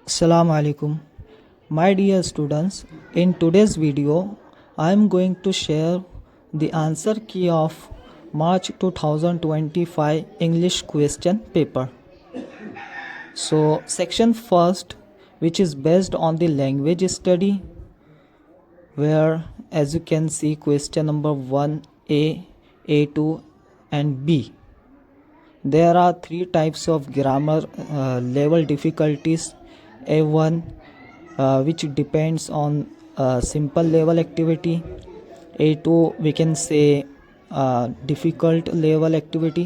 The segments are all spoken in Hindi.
Assalamu alaikum. My dear students, in today's video, I am going to share the answer key of March 2025 English question paper. So, section first, which is based on the language study, where as you can see question number 1A, A2 and B. There are three types of grammar level difficulties. A1 which depends on simple level activity. A2 we can say difficult level activity.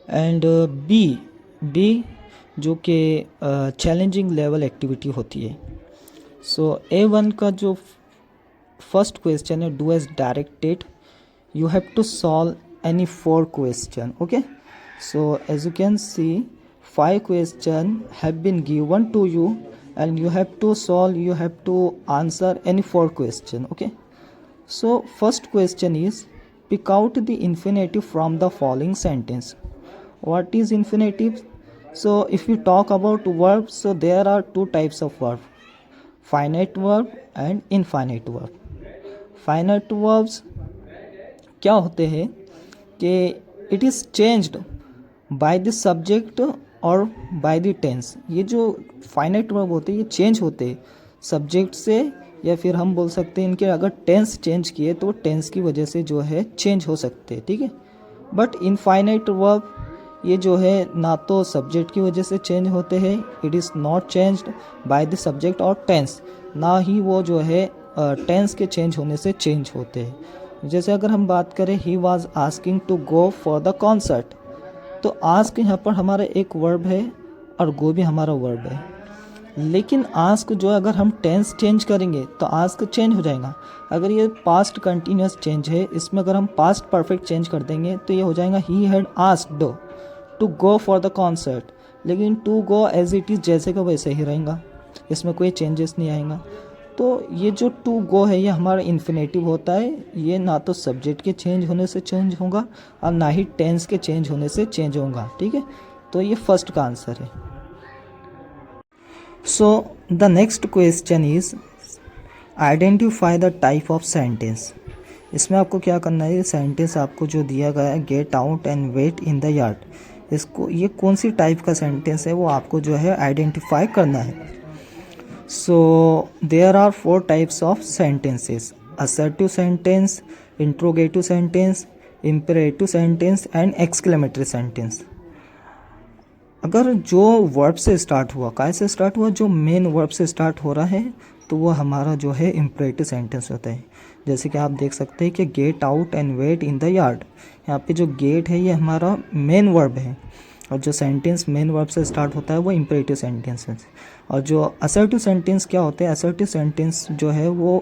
And B जो कि चैलेंजिंग लेवल एक्टिविटी होती है. सो A1 का जो फर्स्ट क्वेश्चन है, do as directed. You have to solve any 4 question. Okay, so as you can see 5 question have been given to you and you have to solve, you have to answer any 4 question. Okay, so first question is, pick out the infinitive from the following sentence. What is infinitive? So if we talk about verbs, so there are 2 types of verb, finite verb and infinite verb. Finite verbs क्या होते हैं कि it is changed by the subject और बाय द टेंस. ये जो फाइनाइट वर्ब होते हैं ये चेंज होते हैं सब्जेक्ट से, या फिर हम बोल सकते हैं इनके अगर टेंस चेंज किए तो टेंस की वजह से जो है चेंज हो सकते हैं. ठीक है, बट इनफाइनाइट वर्ब ये जो है ना तो सब्जेक्ट की वजह से चेंज होते हैं, it is not changed by the subject और टेंस, ना ही वो जो है टेंस के चेंज होने से चेंज होते हैं. जैसे अगर हम बात करें, he was asking to go for the concert, तो आस्क यहाँ पर हमारा एक वर्ब है और गो भी हमारा वर्ब है. लेकिन आस्क जो अगर हम टेंस चेंज करेंगे तो आस्क चेंज हो जाएगा. अगर ये पास्ट कंटिन्यूस चेंज है, इसमें अगर हम पास्ट परफेक्ट चेंज कर देंगे तो ये हो जाएगा he had asked to go for the concert. लेकिन to go as it is जैसे का वैसे ही रहेगा, इसमें कोई चेंजेस नहीं आएगा. तो ये जो टू गो है ये हमारा इन्फिनेटिव होता है. ये ना तो सब्जेक्ट के चेंज होने से चेंज होगा और ना ही टेंस के चेंज होने से चेंज होगा. ठीक है, तो ये फर्स्ट का आंसर है. So the next question is identify the type of sentence. इसमें आपको क्या करना है, सेंटेंस आपको जो दिया गया है get out and wait in the yard, इसको ये कौन सी टाइप का सेंटेंस है वो आपको जो है आइडेंटिफाई करना है. So there are 4 types of sentences: assertive sentence, interrogative sentence, imperative sentence and exclamatory sentence. अगर जो वर्ब से स्टार्ट हुआ, काय से स्टार्ट हुआ, जो मेन वर्ब से स्टार्ट हो रहा है तो वो हमारा जो है इम्परेटिव सेंटेंस होता है. जैसे कि आप देख सकते हैं कि get out and wait in the yard, यहाँ पे जो गेट है ये हमारा मेन वर्ब है और जो सेंटेंस मेन वर्ब से स्टार्ट होता है वो इम्परेटिव सेंटेंस है. और जो असर्टिव सेंटेंस क्या होते हैं, असर्टिव सेंटेंस जो है वो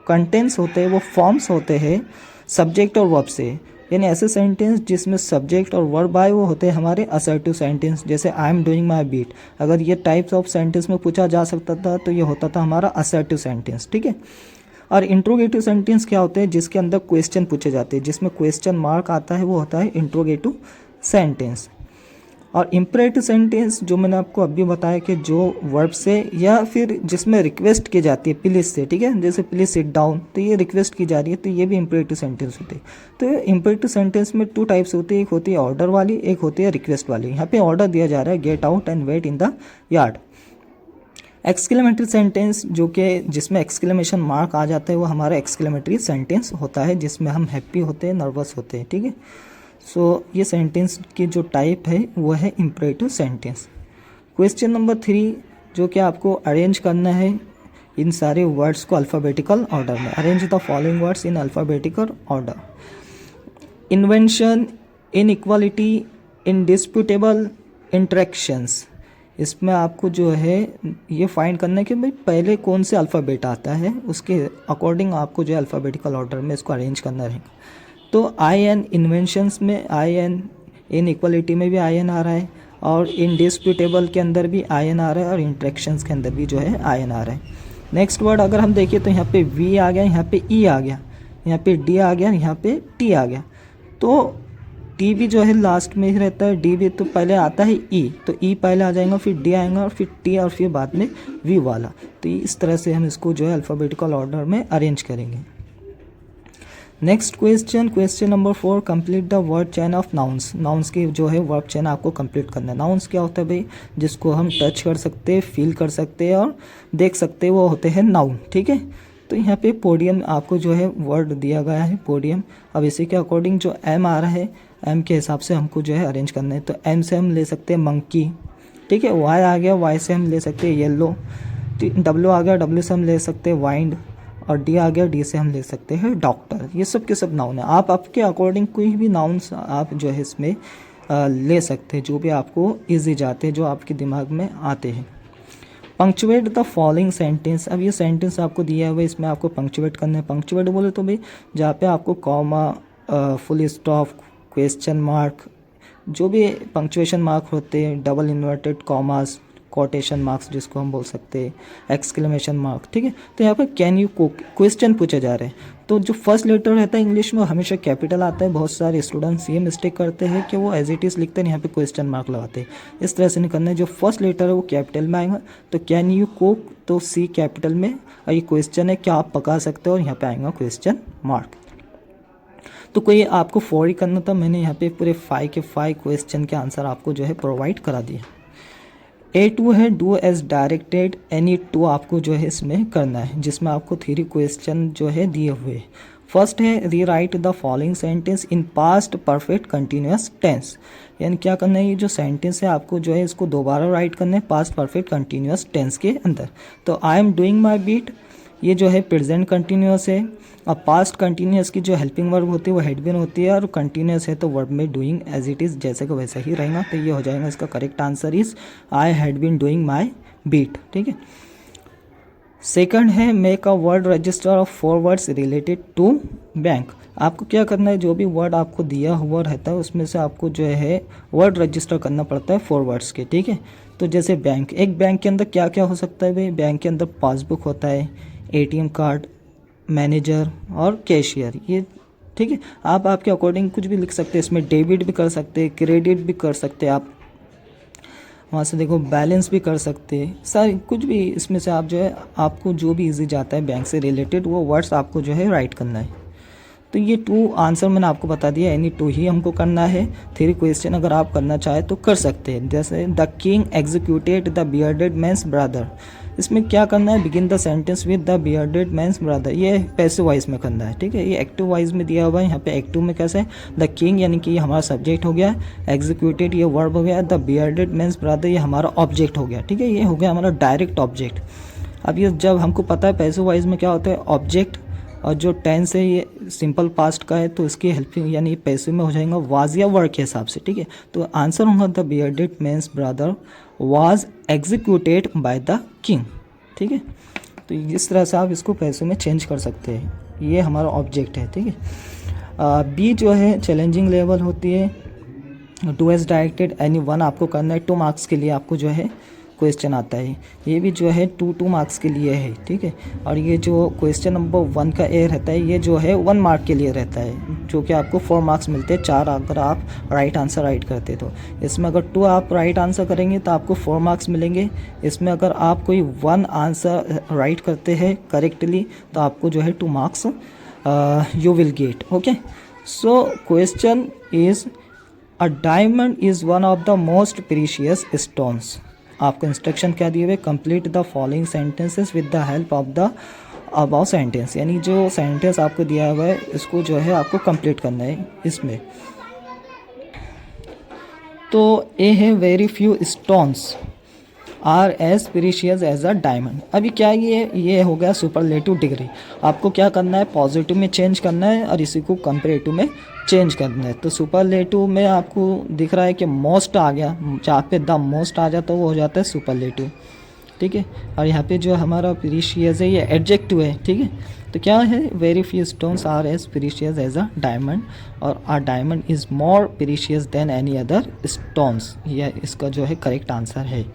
कंटेंट्स होते हैं, वो फॉर्म्स होते हैं सब्जेक्ट और वर्ब से. यानी ऐसे सेंटेंस जिसमें सब्जेक्ट और वर्ब आए वो होते हैं हमारे असर्टिव सेंटेंस. जैसे I am doing my bit, अगर ये टाइप्स ऑफ सेंटेंस में पूछा जा सकता था तो ये होता था हमारा असर्टिव सेंटेंस. ठीक है, और इंट्रोगेटिव सेंटेंस क्या होते हैं, जिसके अंदर क्वेश्चन पूछे जाते हैं, जिसमें क्वेश्चन मार्क आता है, वो होता है इंट्रोगेटिव सेंटेंस. और इम्परेटिव सेंटेंस जो मैंने आपको अभी बताया कि जो वर्ब से या फिर जिसमें रिक्वेस्ट की जाती है प्लीज से, ठीक है, जैसे प्लीज सिट डाउन, तो ये रिक्वेस्ट की जा रही है, तो ये भी इम्परेटिव सेंटेंस होते हैं. तो इम्परेटिव सेंटेंस में 2 टाइप्स होती है, एक होती है ऑर्डर वाली, एक होती है रिक्वेस्ट वाली. यहाँ पे ऑर्डर दिया जा रहा है get out and wait in the yard. Exclamatory sentence जो कि जिसमें एक्सक्लेमेशन मार्क आ जाता है वो हमारा एक्सक्लेमेटरी सेंटेंस होता है, जिसमें हम हैप्पी होते हैं, नर्वस होते हैं. ठीक है, सो ये सेंटेंस की जो टाइप है वो है इम्परेटिव सेंटेंस. क्वेश्चन नंबर 3 जो कि आपको अरेंज करना है इन सारे वर्ड्स को अल्फ़ाबेटिकल ऑर्डर में. Arrange the following words in alphabetical order. Invention, inequality, indisputable, interactions. इसमें आपको जो है ये फाइंड करना है कि भाई पहले कौन से अल्फ़ाबेट आता है, उसके अकॉर्डिंग आपको जो है अल्फ़ाबेटिकल ऑर्डर में इसको अरेंज करना रहेगा. तो आई एन इन्वेंशंस में आई एन, इन इक्वलिटी में भी आई एन आ रहा है, और इंडिस्प्यूटेबल के अंदर भी आई एन आ रहा है, और इंट्रैक्शंस के अंदर भी जो है आई एन आ रहा है. नेक्स्ट वर्ड अगर हम देखिए तो यहाँ पे वी आ गया, यहाँ पे ई आ गया, यहाँ पे डी आ गया, यहाँ पे टी आ गया. तो टी भी जो है लास्ट में ही रहता है, डी भी तो पहले आता है ई, तो ई पहले आ जाएगा, फिर डी आएगा और फिर टी और फिर बाद में वी वाला। तो इस तरह से हम इसको जो है अल्फ़ाबेटिकल ऑर्डर में अरेंज करेंगे। Next question, question number 4, complete the word chain of nouns. Nouns की जो है वर्ड चेन आपको कंप्लीट करना है। नाउन्स क्या होता है भाई, जिसको हम टच कर सकते हैं, फील कर सकते हैं और देख सकते हैं, वो होते हैं नाउन। ठीक है, तो यहाँ पे पोडियम आपको जो है वर्ड दिया गया है पोडियम। अब इसी के अकॉर्डिंग जो एम आ रहा है, एम के हिसाब से हमको जो है अरेंज करना है। तो एम से हम ले सकते हैं मंकी, ठीक है। वाई आ गया, वाई से हम ले सकते हैं येलो। डब्ल्यू आ गया, डब्ल्यू से हम ले सकते हैं वाइंड। और डी आ गया, डी से हम ले सकते हैं डॉक्टर। ये सब के सब नाउन है। आप आपके अकॉर्डिंग कोई भी नाउन्स आप जो है इसमें ले सकते हैं, जो भी आपको इजी जाते हैं, जो आपके दिमाग में आते हैं। Punctuate the following sentence. अब ये सेंटेंस आपको दिया हुआ है, इसमें आपको पंक्चुएट करना है। पंक्चुएट बोले तो भाई जहाँ पे आपको comma, full stop, question mark, जो भी पंक्चुएशन मार्क होते हैं, double inverted commas, quotation marks जिसको हम बोल सकते हैं, एक्सक्लेमेशन मार्क, ठीक है। तो यहाँ पर कैन यू क्वेश्चन पूछे जा रहे हैं, तो जो फर्स्ट लेटर रहता है इंग्लिश में हमेशा कैपिटल आता है। बहुत सारे स्टूडेंट्स ये मिस्टेक करते हैं कि वो एज इट इज़ लिखते हैं, यहाँ पे क्वेश्चन मार्क लगाते हैं। इस तरह से नहीं करना है, जो फर्स्ट लेटर है वो कैपिटल में आएगा। तो कैन यू कुक, तो सी कैपिटल में, और ये क्वेश्चन है क्या आप पका सकते हो, और यहाँ पे आएगा क्वेश्चन मार्क। तो कोई आपको 4 ही करना था, मैंने यहाँ पे पूरे 5 के 5 क्वेश्चन के आंसर आपको जो है प्रोवाइड करा दिया। A2 है डू एज डायरेक्टेड, एनी 2 आपको जो है इसमें करना है, जिसमें आपको 3 क्वेश्चन जो है दिए हुए। फर्स्ट है rewrite the following sentence in past perfect continuous tense. यानी क्या करना है, ये जो सेंटेंस है आपको जो है इसको दोबारा राइट करना है पास्ट परफेक्ट कंटिन्यूस टेंस के अंदर। तो I am doing my bit, ये जो है प्रेजेंट कंटिन्यूस है। अब पास्ट कंटिन्यूस की जो हेल्पिंग वर्ब होती है वो हैड बीन होती है, और कंटिन्यूस है तो वर्ब में डूइंग एज इट इज़ जैसे को वैसा ही रहेगा। तो ये हो जाएगा इसका correct answer is I had been doing my bit, ठीक है। सेकंड है make a word register of 4 words related to bank. आपको क्या करना है, जो भी वर्ड आपको दिया हुआ रहता है उसमें से आपको जो है वर्ड रजिस्टर करना पड़ता है 4 वर्ड्स के, ठीक है। तो जैसे बैंक, एक बैंक के अंदर क्या क्या हो सकता है भाई, बैंक के अंदर पासबुक होता है, ATM कार्ड, मैनेजर और कैशियर, ये ठीक है। आप आपके अकॉर्डिंग कुछ भी लिख सकते हैं, इसमें डेबिट भी कर सकते हैं, क्रेडिट भी कर सकते हैं, आप वहाँ से देखो बैलेंस भी कर सकते हैं, सारी कुछ भी इसमें से आप जो है आपको जो भी इजी जाता है बैंक से रिलेटेड वो वर्ड्स आपको जो है राइट करना है। तो ये 2 आंसर मैंने आपको बता दिया, एनी 2 ही हमको करना है। 3 क्वेश्चन अगर आप करना चाहे तो कर सकते हैं। जैसे the king executed the bearded man's brother, इसमें क्या करना है, begin the sentence with the bearded man's brother, ये पैसिव वाइज में करना है, ठीक है। ये एक्टिव वाइज में दिया हुआ है, यहाँ पे एक्टिव में कैसे है, द किंग यानी कि ये हमारा सब्जेक्ट हो गया, एग्जीक्यूटेड ये वर्ब हो गया, द बियर्डेड मैन्स ब्रदर ये हमारा ऑब्जेक्ट हो गया, ठीक है। ये हो गया हमारा डायरेक्ट ऑब्जेक्ट। अब ये जब हमको पता है पैसिव वाइज में क्या होता है, ऑब्जेक्ट, और जो टेंस है ये सिंपल पास्ट का है तो इसकी हेल्पिंग यानी पैसिव में हो जाएगा वाज या वर्क के हिसाब से, ठीक है। तो आंसर होगा the bearded man's brother was executed by the king, ठीक है। तो इस तरह से आप इसको पैसिव में चेंज कर सकते हैं, ये हमारा ऑब्जेक्ट है, ठीक है। बी जो है चैलेंजिंग लेवल होती है, टू एज डायरेक्टेड एनी 1 आपको करना है, 2 मार्क्स के लिए आपको जो है क्वेश्चन आता है। ये भी जो है 2 मार्क्स के लिए है, ठीक है। और ये जो क्वेश्चन नंबर 1 का ए रहता है ये जो है 1 मार्क के लिए रहता है, जो कि आपको 4 मार्क्स मिलते हैं, 4 अगर आप राइट आंसर राइट करते तो। इसमें अगर 2 आप राइट आंसर करेंगे तो आपको 4 मार्क्स मिलेंगे। इसमें अगर आप कोई 1 आंसर राइट करते हैं करेक्टली तो आपको जो है 2 marks you will get, okay. So question is a diamond is one of the most precious stones. आपको इंस्ट्रक्शन क्या दिए हुए, complete the following sentences with the help of the above sentence. यानी जो सेंटेंस आपको दिया हुआ है इसको जो है आपको कंप्लीट करना है इसमें। तो ए है very few stones are as precious as a diamond. अभी क्या ये हो गया सुपरलेटिव डिग्री। आपको क्या करना है, पॉजिटिव में चेंज करना है और इसी को कंपेरेटिव में चेंज करना है। तो सुपरलेटिव में आपको दिख रहा है कि मोस्ट आ गया, जहाँ पे द मोस्ट आ जाता है वो हो जाता है सुपरलेटिव, ठीक है। और यहाँ पे जो हमारा प्रीशियस है ये एडजेक्टिव है, ठीक है। तो क्या है, very few stones are as precious as a diamond, और a diamond is more precious than any other stones, यह इसका जो है करेक्ट आंसर है।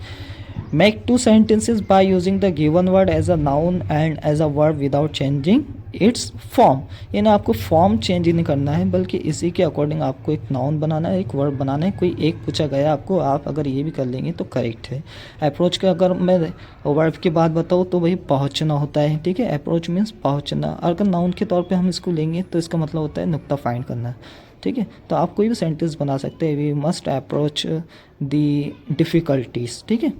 Make 2 sentences by using the given word as a noun and as a verb without changing it's form, यानी आपको फॉर्म चेंज नहीं करना है, बल्कि इसी के अकॉर्डिंग आपको एक नाउन बनाना है, एक वर्ब बनाना है। कोई एक पूछा गया आपको, आप अगर ये भी कर लेंगे तो करेक्ट है। अप्रोच का अगर मैं वर्ब की बात बताऊँ तो वही पहुंचना होता है, ठीक है। अप्रोच मीन्स पहुंचना। अगर नाउन के तौर पे हम इसको लेंगे तो इसका मतलब होता है नुक्ता फाइंड करना, ठीक है। तो आप कोई भी सेंटेंस बना सकते हैं, we must approach the difficulties, ठीक है।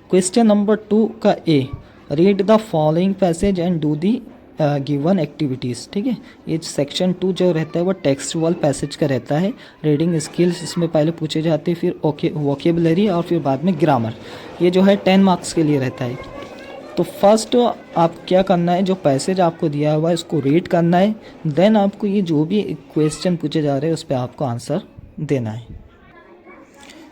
क्वेश्चन नंबर 2 का A, read the following passage and do the given activities, ठीक है। ये सेक्शन 2 जो रहता है वो टेक्सचुअल पैसेज का रहता है। रीडिंग स्किल्स इसमें पहले पूछे जाते हैं, फिर वोकेबलरी और फिर बाद में ग्रामर। ये जो है 10 मार्क्स के लिए रहता है। तो फर्स्ट आप क्या करना है, जो पैसेज आपको दिया हुआ है इसको रीड करना है, देन आपको ये जो भी क्वेश्चन पूछे जा रहे हैं उस पर आपको आंसर देना है।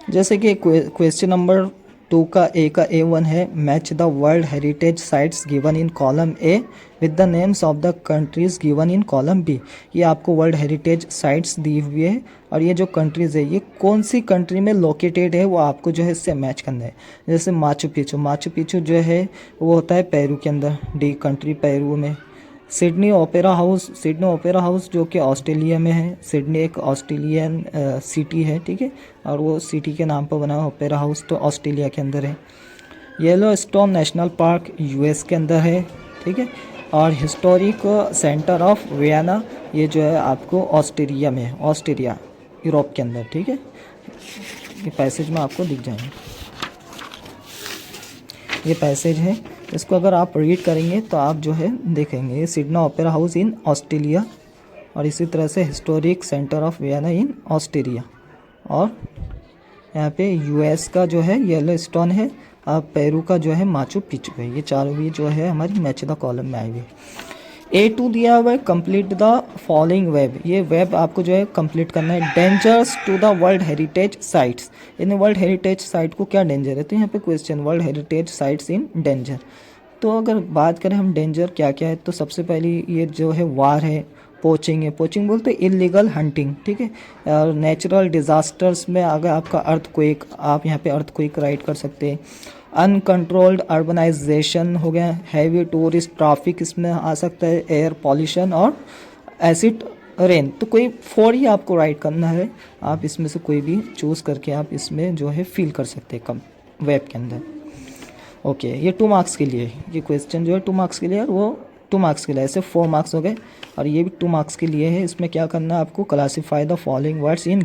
जैसे कि क्वेश्चन नंबर 2 का A1 है, match the world heritage sites given in column A with the names of the countries given in column B. ये आपको वर्ल्ड हेरिटेज साइट्स दी हुई है और ये जो कंट्रीज़ है ये कौन सी कंट्री में लोकेटेड है वो आपको जो है इससे मैच करना है। जैसे माचू पिचू जो है वो होता है पेरू के अंदर, डी कंट्री पेरू में। सिडनी ओपेरा हाउस जो कि ऑस्ट्रेलिया में है। सिडनी एक ऑस्ट्रेलियन सिटी है, ठीक है, और वो सिटी के नाम पर बना हुआ ओपेरा हाउस तो ऑस्ट्रेलिया के अंदर है। येलोस्टोन नेशनल पार्क यूएस के अंदर है, ठीक है। और हिस्टोरिक सेंटर ऑफ वियना ये जो है आपको ऑस्ट्रिया में है, ऑस्ट्रिया यूरोप के अंदर, ठीक है। ये पैसेज में आपको दिख जाएंगे, ये पैसेज है। इसको अगर आप रीड करेंगे तो आप जो है देखेंगे, ये Sydney opera house in Australia और इसी तरह से historic centre of Vienna in Australia, और यहाँ पे यूएस का जो है येलोस्टोन है, पेरू का जो है माचू पिचू है। ये चारों भी जो है हमारी मैच द कॉलम में आई हुई। A2 दिया हुआ है, कंप्लीट द फॉलोइंग वेब। ये वेब आपको जो है कंप्लीट करना है। Dangers to the world heritage sites, इन वर्ल्ड हेरिटेज साइट को क्या डेंजर है, तो यहाँ पे question world heritage sites in danger. तो अगर बात करें हम डेंजर क्या क्या है, तो सबसे पहली ये जो है वार है, पोचिंग है, पोचिंग बोलते हैं इलीगल हंटिंग, ठीक है। और नेचुरल डिज़ास्टर्स में अगर आपका अर्थक्वेक, आप यहाँ पे अर्थक्वेक राइट कर सकते हैं। अनकंट्रोल्ड अर्बनाइजेशन हो गया, हैवी टूरिस्ट ट्रैफिक इसमें आ सकता है, एयर पॉल्यूशन और एसिड रेन। तो कोई 4 ही आपको राइट करना है, आप इसमें से कोई भी चूज़ करके आप इसमें जो है फिल कर सकते हैं कम वेब के अंदर। ओके, ये 2 मार्क्स के लिए, ये क्वेश्चन जो है 2 मार्क्स के लिए और वो 2 मार्क्स के लिए, ऐसे 4 मार्क्स हो गए और ये भी 2 मार्क्स के लिए है। इसमें क्या करना है आपको, classify the following words in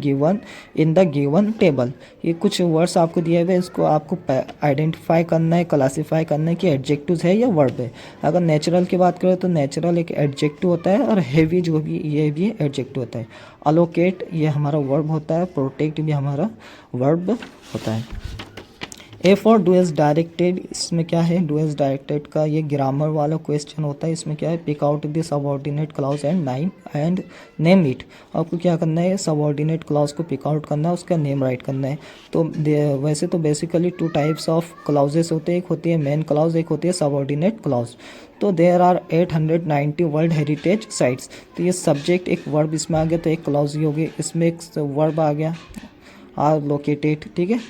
the given table. ये कुछ वर्ड्स आपको दिए हुए, इसको आपको आइडेंटिफाई करना है, क्लासीफाई करना है कि एडजेक्टिव्स है या वर्ब है। अगर नेचुरल की बात करें तो नेचुरल एक एडजेक्टिव होता है और हेवी जो भी ये भी एडजेक्टिव होता है। अलोकेट ये हमारा वर्ब होता है, प्रोटेक्ट भी हमारा वर्ब होता है। A four do as directed, इसमें क्या है, डू एज डायरेक्टेड का ये ग्रामर वाला क्वेश्चन होता है। इसमें क्या है, pick out the subordinate clause and name it. आपको क्या करना है, सबऑर्डिनेट क्लॉज को पिक आउट करना है, उसका नेम राइट करना है। तो वैसे तो बेसिकली 2 टाइप्स ऑफ क्लॉजेस होते हैं, एक होती है मेन क्लॉज, एक होती है सबऑर्डिनेट क्लॉज। तो there are 890 world heritage sites. तो ये सब्जेक्ट एक वर्ब इसमें आ गया, तो एक क्लॉज ही हो गया, इसमें एक वर्ब आ गया आर लोकेटेड, ठीक है।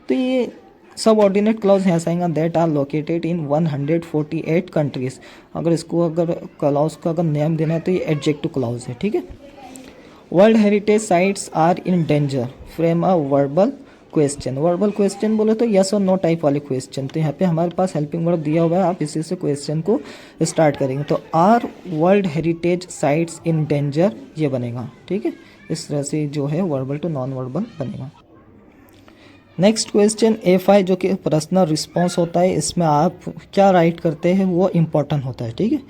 तो ये सब ऑर्डिनेट क्लॉज यहाँ से आएगा, that are located in 148 countries. अगर इसको अगर क्लॉज का अगर नेम देना है तो ये एडजेक्टिव क्लॉज है, ठीक है। World heritage sites are in danger frame a verbal question. Verbal question बोले तो यस और नो टाइप वाले क्वेश्चन। तो यहाँ पे हमारे पास हेल्पिंग वर्ब दिया हुआ है, आप इसी से क्वेश्चन को स्टार्ट करेंगे। तो are world heritage sites in danger ये बनेगा, ठीक है। इस तरह से जो है वर्बल टू नॉन वर्बल बनेगा। नेक्स्ट क्वेश्चन A5 जो कि पर्सनल रिस्पॉन्स होता है, इसमें आप क्या राइट करते हैं वो इम्पोर्टेंट होता है, ठीक है।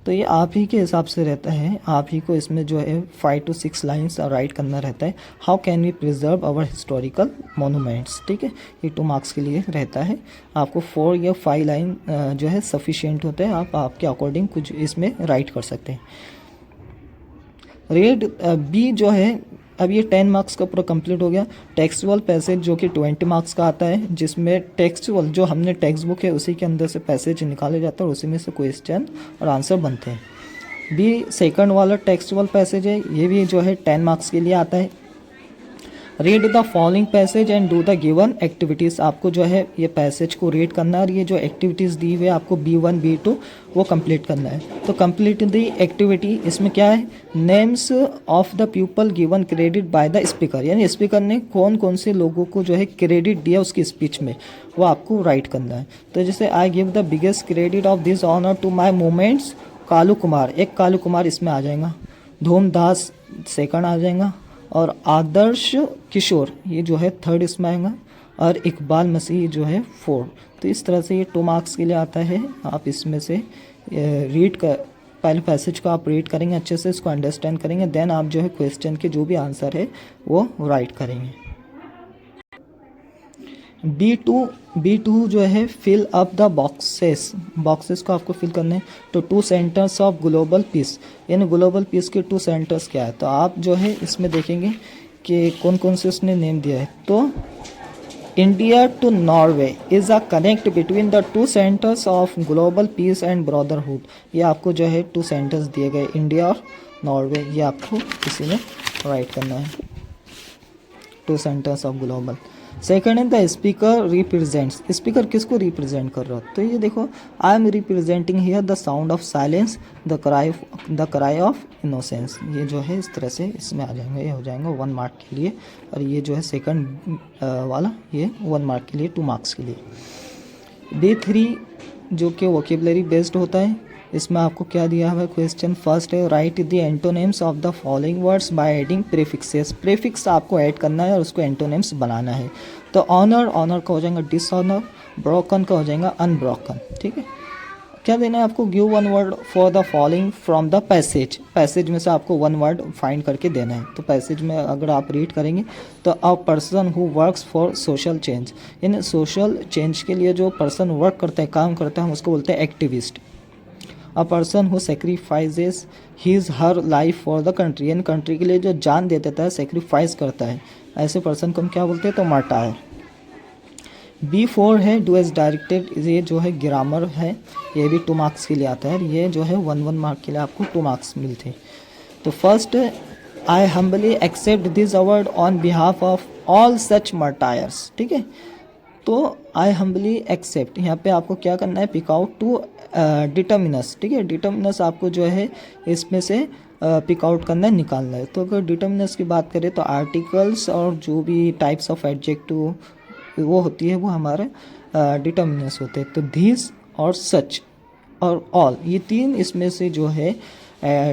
तो ये आप ही के हिसाब से रहता है, आप ही को इसमें जो है 5 to 6 लाइन्स राइट करना रहता है। How can we preserve our historical monuments, ठीक है। ये 2 मार्क्स के लिए रहता है। आपको 4 या 5 लाइन जो है सफिशिएंट होते हैं, आप आपके अकॉर्डिंग कुछ इसमें राइट कर सकते हैं। रीड बी जो है, अब ये 10 मार्क्स का पूरा कंप्लीट हो गया। टेक्सचुअल पैसेज जो कि 20 मार्क्स का आता है, जिसमें टेक्सचुअल जो हमने टेक्स्ट बुक है उसी के अंदर से पैसेज निकाले जाता है और उसी में से क्वेश्चन और आंसर बनते हैं। बी सेकंड वाला टेक्सचुअल पैसेज है, ये भी जो है 10 मार्क्स के लिए आता है। Read the following passage and do the given activities. आपको जो है ये पैसेज को रीड करना है और ये जो एक्टिविटीज़ दी हुई है आपको B1 B2 वो कंप्लीट करना है। तो कंप्लीट द एक्टिविटी, इसमें क्या है, names of the people given credit by the speaker, यानी स्पीकर ने कौन कौन से लोगों को जो है क्रेडिट दिया उसकी स्पीच में, वो आपको राइट करना है। तो जैसे I give the biggest credit of this honour to my moments Kalu Kumar, एक कालू कुमार इसमें आ जाएगा, धूमदास सेकंड आ जाएगा, और आदर्श किशोर ये जो है थर्ड इसमें आएगा, और इकबाल मसीह जो है फोर्थ। तो इस तरह से ये 2 मार्क्स के लिए आता है। आप इसमें से रीड कर, पहले पैसेज को आप रीड करेंगे अच्छे से, इसको अंडरस्टैंड करेंगे, देन आप जो है क्वेश्चन के जो भी आंसर है वो राइट करेंगे। B2 जो है फिल अप द बॉक्सेस को आपको फिल करने हैं। तो 2 सेंटर्स ऑफ ग्लोबल पीस, यानी ग्लोबल पीस के 2 सेंटर्स क्या है, तो आप जो है इसमें देखेंगे कि कौन कौन से उसने नेम दिया है। तो India to Norway is a connect between the 2 centres of global peace and brotherhood. ये आपको जो है 2 सेंटर्स दिए गए, इंडिया और नॉर्वे, ये आपको किसी में राइट करना है, 2 सेंटर्स ऑफ ग्लोबल। सेकंड है द स्पीकर रिप्रेजेंट्स, स्पीकर किसको रिप्रेजेंट कर रहा है, तो ये देखो, I am representing here the sound of silence, the cry of innocence. ये जो है इस तरह से इसमें आ जाएंगे, ये हो जाएंगे 1 मार्क के लिए, और ये जो है सेकंड वाला ये 1 मार्क के लिए, 2 मार्क्स के लिए। B3 जो कि वोकेबलरी बेस्ड होता है, इसमें आपको क्या दिया हुआ है क्वेश्चन, फर्स्ट है right the antonyms of the following words by adding prefixes. Prefix आपको ऐड करना है और उसको एंटोनिम्स बनाना है। तो ऑनर का हो जाएगा डिसऑनर, ब्रोकन का हो जाएगा अनब्रोकन, ठीक है। क्या देना है आपको, give 1 word for the following from the passage में से आपको 1 वर्ड फाइंड करके देना है। तो पैसेज में अगर आप रीड करेंगे तो a person who works for social change, यानी सोशल चेंज के लिए जो पर्सन वर्क करता है, काम करता है, हम उसको बोलते हैं activist. A person who sacrifices his her life for the country, यानी कंट्री के लिए जो जान दे देता है, सेक्रीफाइस करता है, ऐसे पर्सन को हम क्या बोलते हैं, तो मार्टायर। B4 है डू एज डायरेक्टेड, ये जो है ग्रामर है, ये भी 2 मार्क्स के लिए आता है, ये जो है 1 मार्क के लिए आपको 2 मार्क्स मिलते हैं। तो first, I humbly accept this award on behalf of all such martyrs, ठीक है। तो आई हम्बली एक्सेप्ट, यहाँ पे आपको क्या करना है, पिक आउट 2 डिटर्मिनस, ठीक है। डिटर्मिनस आपको जो है इसमें से पिक आउट करना है, निकालना है। तो अगर डिटर्मिनस की बात करें तो आर्टिकल्स और जो भी टाइप्स ऑफ एडजेक्टिव वो होती है वो हमारे डिटर्मिनस होते हैं। तो धीस और सच और ऑल, ये 3 इसमें से जो है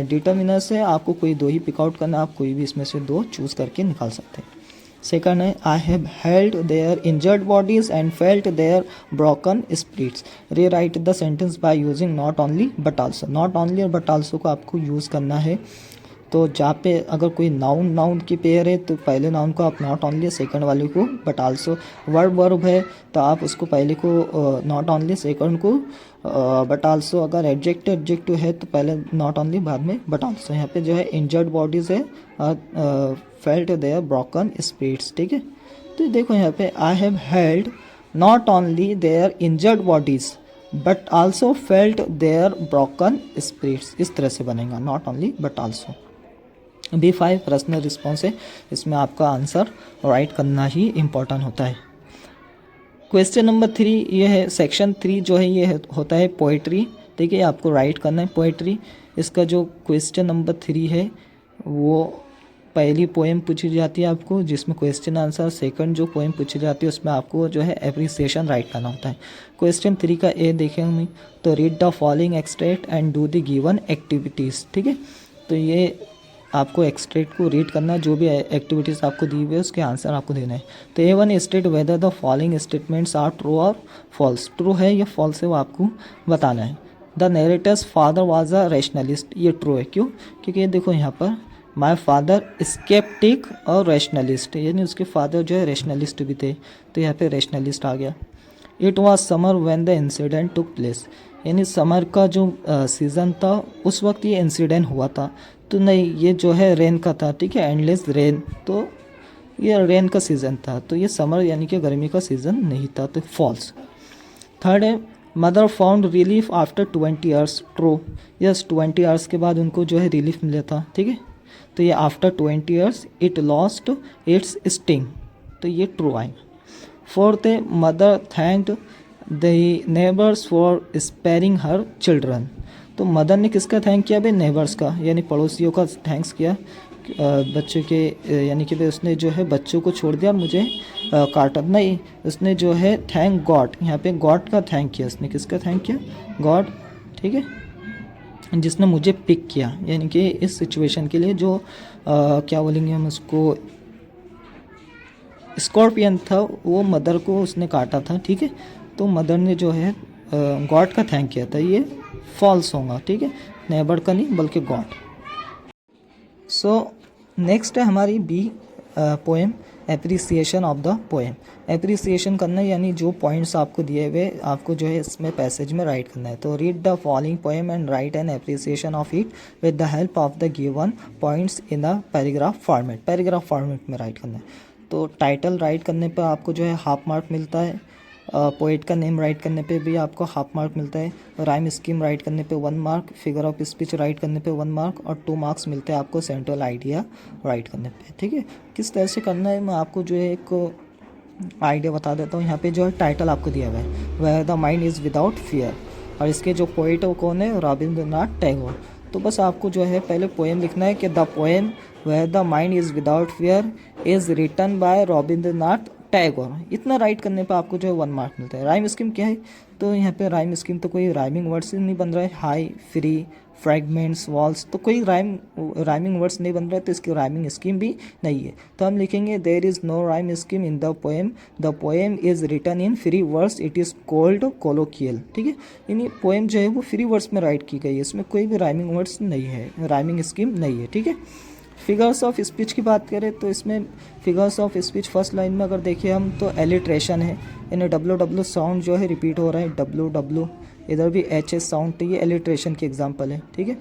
डिटर्मिनस है, आपको कोई 2 ही पिक आउट करना, आप कोई भी इसमें से 2 चूज़ करके निकाल सकते हैं। सेकंड है I have held their injured bodies and felt their broken spirits. Rewrite the sentence by using not only but also. Not only और बट आल्सो को आपको यूज़ करना है। तो जहाँ पे अगर कोई नाउन की पेयर है तो पहले नाउन को आप नॉट ओनली, सेकंड वाले को बट आल्सो। वर्ब है तो आप उसको पहले को नॉट ओनली, सेकंड को बट आल्सो। अगर एडजेक्टिव है तो पहले नॉट ओनली, बाद में बट आल्सो। यहाँ पे जो है इंजर्ड बॉडीज़ है, फेल्ट देयर ब्रोकन स्पिरिट्स, ठीक है। तो देखो यहाँ पे I have held not only their injured bodies but also felt their broken spirits, इस तरह से बनेगा, not only but also. B5 personal response है, इसमें आपका आंसर राइट करना ही इम्पोर्टेंट होता है। क्वेश्चन नंबर 3 ये है, सेक्शन 3 जो है ये होता है पोइट्री, ठीक है। आपको राइट करना है पोइट्री। इसका जो क्वेश्चन नंबर 3 है वो पहली पोएम पूछी जाती है आपको, जिसमें क्वेश्चन आंसर। सेकंड जो पोएम पूछी जाती है उसमें आपको जो है एप्रिसिएशन राइट करना होता है। क्वेश्चन 3 का ए देखें हम, तो read the following extract and do the given activities, ठीक है। तो ये आपको एक्सट्रैक्ट को रीड करना है, जो भी एक्टिविटीज़ आपको दी हुई है उसके आंसर आपको देना है। तो A1 state whether the following statements are true और फॉल्स, ट्रू है या फॉल्स है वो आपको बताना है। The narrator's father was a rationalist, ये ट्रू है, क्यों, क्योंकि ये देखो यहाँ पर माय फादर स्केप्टिक और रैशनलिस्ट, यानी उसके फादर जो है रैशनलिस्ट भी थे, तो यहाँ पे रैशनलिस्ट आ गया। It was summer when the incident took place, यानी समर का जो सीज़न था उस वक्त ये इंसिडेंट हुआ था। तो नहीं, ये जो है रेन का था, ठीक है, एंडलेस रेन, तो ये रेन का सीज़न था, तो ये समर यानी कि गर्मी का सीज़न नहीं था, तो फॉल्स। थर्ड है mother found relief after 20 years, true, yes 20 years के बाद उनको जो है रिलीफ मिला था, ठीक है। तो ये after 20 years it lost its sting, तो ये ट्रू आएगा। फोर्थ है mother thanked the neighbours for sparing her children, तो मदर ने किसका थैंक किया भाई, नेबर्स का, यानी पड़ोसियों का थैंक्स किया बच्चों के, यानी कि भाई उसने जो है बच्चों को छोड़ दिया और मुझे काटा नहीं, उसने जो है थैंक गॉड, यहाँ पे गॉड का थैंक किया, उसने किसका थैंक किया, गॉड, ठीक है, जिसने मुझे पिक किया, यानी कि इस सिचुएशन के लिए जो क्या बोलेंगे हम उसको, स्कॉर्पियन था वो मदर को उसने काटा था, ठीक है, तो मदर ने जो है गॉड का थैंक किया था, ये फॉल्स होगा, ठीक है, नेबर का नहीं बल्कि गॉड। सो नेक्स्ट है हमारी B poem, appreciation of the poem. Appreciation करना यानी जो पॉइंट्स आपको दिए हुए आपको जो है इसमें पैसेज में राइट करना है। तो read the following poem and right an appreciation of it with the help of the given points in the paragraph format, paragraph format में राइट करना है। तो टाइटल राइट करने पर आपको जो है हाफ मार्क मिलता है, पोइट का नेम राइट करने पे भी आपको हाफ मार्क मिलता है, राइम स्कीम राइट करने पे 1 mark, figure of speech right करने पे 1 मार्क और 2 मार्क्स मिलते हैं आपको सेंट्रल आइडिया राइट करने पे, ठीक है। किस तरह से करना है मैं आपको जो है एक आइडिया बता देता हूँ। यहाँ पे जो है टाइटल आपको दिया हुआ है where the mind is without fear, और इसके जो पोइट वो कौन है, रविंद्रनाथ टैगोर। तो बस आपको जो है पहले पोएम लिखना है कि the poem where the mind is without fear is written by Rabindranath Tagore, इतना राइट करने पे आपको जो है 1 मार्क मिलता है। राइम स्कीम क्या है, तो यहाँ पे राइम स्कीम तो कोई राइमिंग वर्ड से नहीं बन रहा है, हाई, फ्री, फ्रैगमेंट्स, वॉल्स, तो कोई राइमिंग वर्ड्स नहीं बन रहा है, तो इसकी राइमिंग स्कीम भी नहीं है। तो हम लिखेंगे there is no rhyme scheme in the poem is written in free words, it is called colloquial, ठीक है। यानी पोएम जो है वो फ्री वर्ड्स में राइट की गई है, इसमें कोई भी राइमिंग वर्ड्स नहीं है, राइमिंग स्कीम नहीं है, ठीक है। फिगर्स ऑफ स्पीच की बात करें तो इसमें figures of speech first line में अगर देखिए हम तो एलिट्रेशन है, यानी डब्ल्यू साउंड जो है रिपीट हो रहा है, डब्ल्यू, इधर भी एच साउंड, तो ये एलिट्रेशन की एग्जांपल है, ठीक है।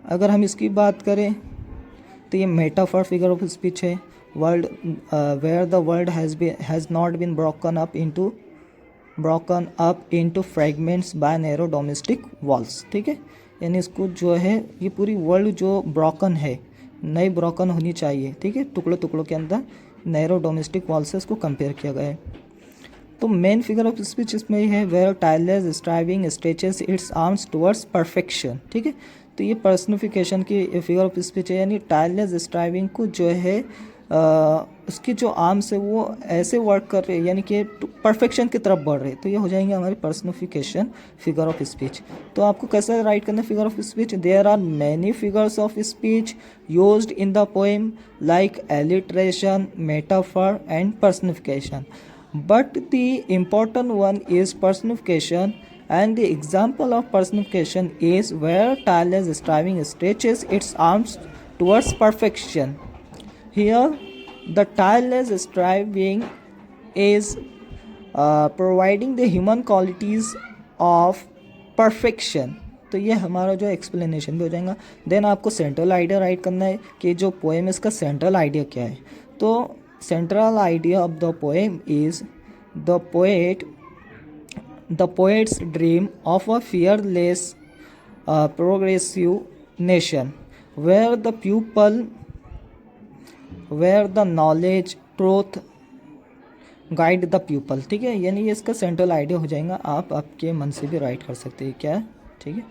अगर हम इसकी बात करें तो ये मेटाफर फिगर ऑफ स्पीच है, world where the world has not been broken up into fragments by narrow domestic walls, ठीक है। यानी इसको जो है ये पूरी वर्ल्ड जो ब्रोकन है, नई ब्रोकन होनी चाहिए, ठीक है, टुकड़ों टुकड़ों के अंदर नैरो डोमेस्टिक वॉल से इसको कंपेयर किया गया है। तो मेन फिगर ऑफ स्पीच इसमें ही है where tireless striving stretches its arms towards perfection, ठीक है। तो ये पर्सनिफिकेशन की फिगर ऑफ स्पीच है, यानी टायरलेस स्ट्राइविंग को जो है उसकी जो आर्म्स है वो ऐसे वर्क कर रहे हैं, यानी कि परफेक्शन की तरफ बढ़ रहे हैं, तो ये हो जाएंगे हमारी पर्सनिफिकेशन फिगर ऑफ स्पीच। तो आपको कैसे राइट करना है figure of speech, there are many figures of speech used in the poem like alliteration, metaphor and personification, but the important one is personification, and the example of personification is where tireless striving stretches its arms towards perfection. Here the tireless striving is providing the human qualities of perfection. तो ये हमारा जो एक्सप्लेनेशन भी हो जाएगा। देन आपको सेंट्रल आइडिया राइट करना है कि जो पोएम इसका सेंट्रल आइडिया क्या है। तो central idea of the poem is the poet's dream of a fearless, progressive nation where the knowledge, truth guide the people, ठीक है। यानी ये इसका सेंट्रल आइडिया हो जाएगा, आप आपके मन से भी राइट कर सकते हैं, क्या है, ठीक है।